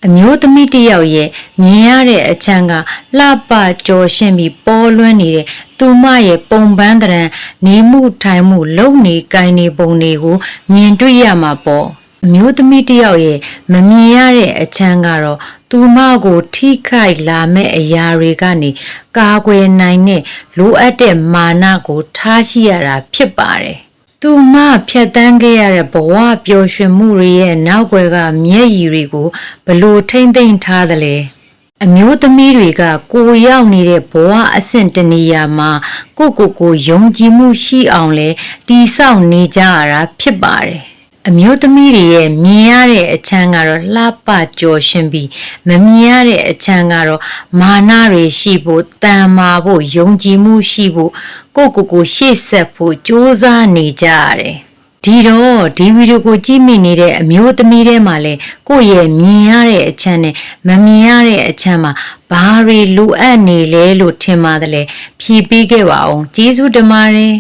အမျိုးသမီးတစ်ယောက်ရဲ့မြင်ရတဲ့အချမ်းကလှပကြော်ရှင်းပြီးပေါ်လွှမ်းနေတဲ့သူမရဲ့ပုံပန်းတရံနေမှုထိုင်မှုလုံနေကိုင်နေပုံတွေကိုမြင်တွေ့ရမှာပေါ့အမျိုးသမီးတစ်ယောက်ရဲ့မမြင်ရတဲ့အချမ်းကတော့သူမကိုထိခိုက်လာမဲ့အရာတွေကနေကာကွယ်နိုင်တဲ့လိုအပ်တဲ့မာနကိုထားရှိရတာဖြစ်ပါတယ်သူမဖြတ်တန်းခဲ့ရတဲ့ဘဝပျော်ရွှင်မှုတွေရဲ့နောက်ွယ်ကမျက်ရည်တွေကိုဘလို့ထိမ့်သိမ့်ထားသလဲအမျိုးသမီးတွေကကိုရောက်နေတဲ့ဘဝအဆင့်တနေရာမှာကိုယုံကြည်မှုရှိအောင်လဲတီးဆောက်နေကြရတာဖြစ်ပါတယ်အမျိုးသမီးတွေရဲ့မြင်ရတဲ့အချမ်းကတော့လှပကြော်ရှင်ပြီးမမြင်ရတဲ့အချမ်းကတော့မာနတွေရှိဖို့တန်မာဖို့ယုံကြည်မှုရှိဖို့ကိုရှေ့ဆက်ဖို့ကြိုးစားနေကြရတယ်ဒီတော့ဒီဗီဒီယိုကိုကြည့်မိနေတဲ့အမျိုးသမီးတွေမှာလဲကိုယ့်ရဲ့မြင်ရတဲ့အချမ်းနဲ့မမြင်ရတဲ့အချမ်းမှာဘာတွေလိုအပ်နေလဲလို့ထင်ပါတယ်ဖြေပေးခဲ့ပါအောင်ကျေးဇူးတင်ပါတယ်